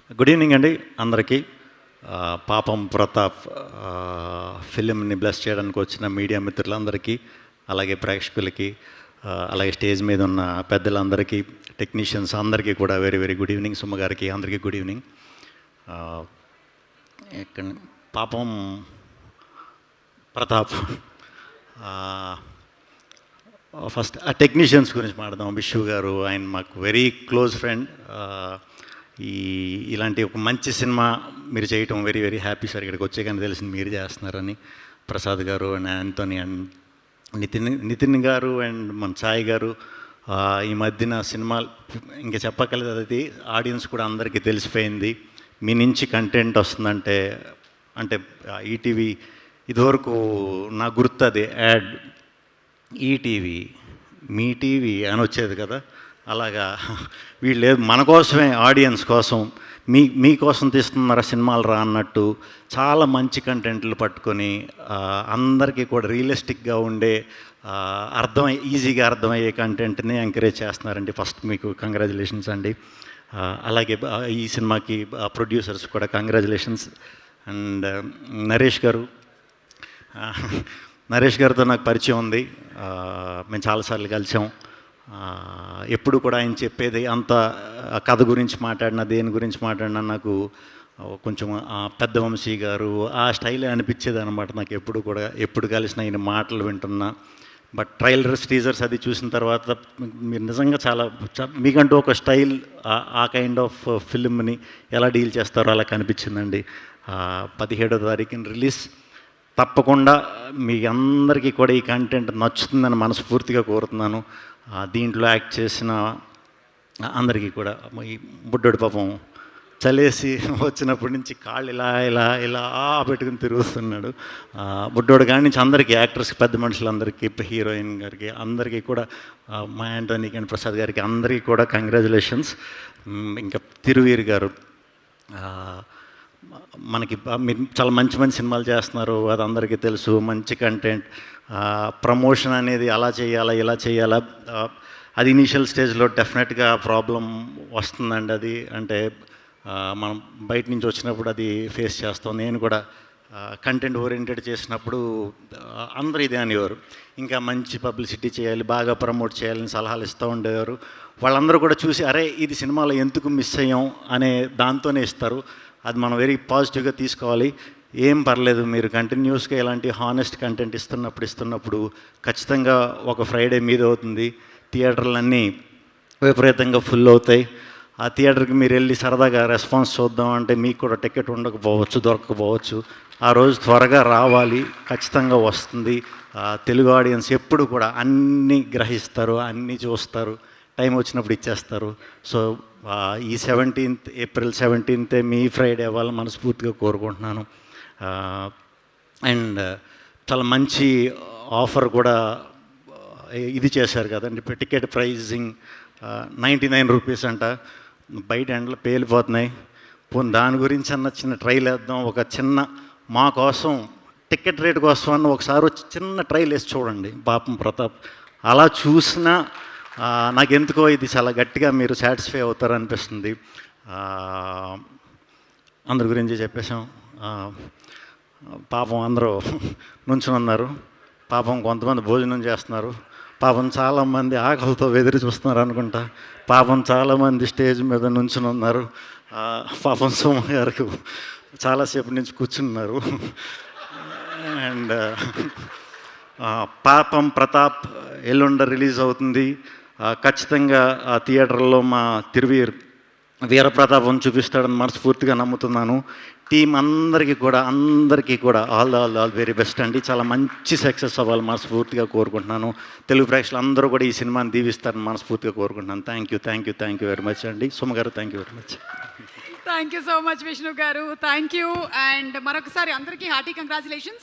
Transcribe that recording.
Good evening అండి అందరికీ. పాపం ప్రతాప్ ఫిలింని బ్లెస్ చేయడానికి వచ్చిన మీడియా మిత్రులందరికీ, అలాగే ప్రేక్షకులకి, అలాగే స్టేజ్ మీద ఉన్న పెద్దలందరికీ, టెక్నీషియన్స్ అందరికీ కూడా వెరీ వెరీ గుడ్ ఈవినింగ్. సుమ్మ గారికి అందరికీ గుడ్ ఈవినింగ్. ఇక్కడ పాపం ప్రతాప్ ఫస్ట్ ఆ టెక్నీషియన్స్ గురించి మాట్లాడదాం. విష్ణు గారు ఆయన మాకు వెరీ క్లోజ్ ఫ్రెండ్. ఇలాంటి ఒక మంచి సినిమా మీరు చేయటం వెరీ వెరీ హ్యాపీ సార్. ఇక్కడికి వచ్చే కానీ తెలిసింది మీరు చేస్తున్నారని. ప్రసాద్ గారు అండ్ యాంటోనీ అండ్ నితిన్ గారు అండ్ మన సాయి గారు ఈ మధ్యన సినిమాలు ఇంకా చెప్పగలదు. అది ఆడియన్స్ కూడా అందరికీ తెలిసిపోయింది. మీ నుంచి కంటెంట్ వస్తుందంటే అంటే ఈటీవీ ఇదివరకు నాకు గుర్తు అది యాడ్ ఈటీవీ మీ టీవీ అని వచ్చేది కదా. అలాగా వీళ్ళు మన కోసమే ఆడియన్స్ కోసం మీకోసం తీస్తున్నారా సినిమాలు రా అన్నట్టు చాలా మంచి కంటెంట్లు పట్టుకొని అందరికీ కూడా రియలిస్టిక్గా ఉండే ఈజీగా అర్థమయ్యే కంటెంట్ని ఎంకరేజ్ చేస్తున్నారండి. ఫస్ట్ మీకు కంగ్రాచులేషన్స్ అండి. అలాగే ఈ సినిమాకి ప్రొడ్యూసర్స్ కూడా కంగ్రాచులేషన్స్. అండ్ నరేష్ గారితో నాకు పరిచయం ఉంది. మేము చాలాసార్లు కలిసాం. ఎప్పుడు కూడా ఆయన చెప్పేది అంత కథ గురించి మాట్లాడినా దేని గురించి మాట్లాడినా నాకు కొంచెం పెద్ద వంశీ గారు ఆ స్టైలే అనిపించేది అనమాట. నాకు ఎప్పుడు కలిసిన ఆయన మాటలు వింటున్నా. బట్ ట్రైలర్స్ టీజర్స్ అది చూసిన తర్వాత మీరు నిజంగా చాలా మీకంటూ ఒక స్టైల్, ఆ కైండ్ ఆఫ్ ఫిల్మ్ని ఎలా డీల్ చేస్తారో అలా కనిపించిందండి. 17వ తారీఖున రిలీజ్. తప్పకుండా మీ అందరికీ కూడా ఈ కంటెంట్ నచ్చుతుందని మనస్ఫూర్తిగా కోరుతున్నాను. దీంట్లో యాక్ట్ చేసిన అందరికీ కూడా. ఈ బుడ్డోడు పాపం చలేసి వచ్చినప్పటి నుంచి కాళ్ళు ఇలా ఇలా ఇలా పెట్టుకుని తిరుగుతున్నాడు. బుడ్డోడు కాడి నుంచి అందరికీ, యాక్టర్స్కి, పెద్ద మనుషులందరికీ, హీరోయిన్ గారికి అందరికీ కూడా, మా యాంటోనీకి అండ్ ప్రసాద్ గారికి అందరికీ కూడా కంగ్రాచులేషన్స్. ఇంకా తిరువీర్ గారు మనకి మీరు చాలా మంచి మంచి సినిమాలు చేస్తున్నారు, అది అందరికీ తెలుసు. మంచి కంటెంట్, ప్రమోషన్ అనేది అలా చేయాలా ఇలా చేయాలా, అది ఇనీషియల్ స్టేజ్లో డెఫినెట్గా ప్రాబ్లం వస్తుందండి. అది అంటే మనం బయట నుంచి వచ్చినప్పుడు అది ఫేస్ చేస్తాం. నేను కూడా కంటెంట్ ఓరియంటెడ్ చేసినప్పుడు అందరూ ఇదే అనేవారు, ఇంకా మంచి పబ్లిసిటీ చేయాలి, బాగా ప్రమోట్ చేయాలని సలహాలు ఇస్తూ ఉండేవారు. వాళ్ళందరూ కూడా చూసి అరే ఇది సినిమాలో ఎందుకు మిస్ అయ్యాం అనే దాంతోనే ఇస్తారు. అది మనం వెరీ పాజిటివ్గా తీసుకోవాలి. ఏం పర్లేదు, మీరు కంటిన్యూస్గా ఇలాంటి హానెస్ట్ కంటెంట్ ఇస్తున్నప్పుడు ఖచ్చితంగా ఒక ఫ్రైడే మీద అవుతుంది. థియేటర్లన్నీ విపరీతంగా ఫుల్ అవుతాయి. ఆ థియేటర్కి మీరు వెళ్ళి సరదాగా రెస్పాన్స్ చూద్దాం అంటే మీకు కూడా టికెట్ ఉండకపోవచ్చు, దొరకకపోవచ్చు. ఆ రోజు త్వరగా రావాలి, ఖచ్చితంగా వస్తుంది. తెలుగు ఆడియన్స్ ఎప్పుడు కూడా అన్నీ గ్రహిస్తారు, అన్నీ చూస్తారు, టైం వచ్చినప్పుడు ఇచ్చేస్తారు. సో ఈ ఏప్రిల్ 17th మీ ఫ్రైడే అవ్వాలని మనస్ఫూర్తిగా కోరుకుంటున్నాను. అండ్ చాలా మంచి ఆఫర్ కూడా ఇది చేశారు కదండి. టికెట్ ప్రైజింగ్ 99 రూపీస్ అంట. బయట ఎండలు పేలిపోతున్నాయి. పోనీ దాని గురించి అన్న చిన్న ట్రైల్ వేద్దాం. ఒక చిన్న మా కోసం టికెట్ రేట్ కోసం అన్న ఒకసారి వచ్చి చిన్న ట్రైల్ వేసి చూడండి పాపం ప్రతాప్. అలా చూసినా నాకెందుకో ఇది చాలా గట్టిగా మీరు సాటిస్ఫై అవుతారనిపిస్తుంది. అందరి గురించి చెప్పేశాం. పాపం అందరూ నుంచుని ఉన్నారు. పాపం కొంతమంది భోజనం చేస్తున్నారు. పాపం చాలామంది ఆకలితో ఎదురు చూస్తున్నారు అనుకుంటా. పాపం చాలామంది స్టేజ్ మీద నుంచుని ఉన్నారు. పాపం సోమ గారికి చాలాసేపు నుంచి కూర్చున్నారు. అండ్ పాపం ప్రతాప్ ఎల్లుండ రిలీజ్ అవుతుంది. ఖచ్చితంగా ఆ థియేటర్లో మా వీరప్రతాపం చూపిస్తాడని మనస్ఫూర్తిగా నమ్ముతున్నాను. టీం అందరికీ కూడా ఆల్ వెరీ బెస్ట్ అండి. చాలా మంచి సక్సెస్ అవ్వాలి మనస్ఫూర్తిగా కోరుకుంటున్నాను. తెలుగు ప్రేక్షకులు అందరూ కూడా ఈ సినిమాని దీవిస్తారని మనస్ఫూర్తిగా కోరుకుంటున్నాను. థ్యాంక్ యూ వెరీ మచ్ అండి. సుమ గారు thank you very much. Thank you so much Vishnu గారు. Thank you. అండ్ మరొకసారి అందరికీ హార్టీ కంగ్రాచులేషన్స్.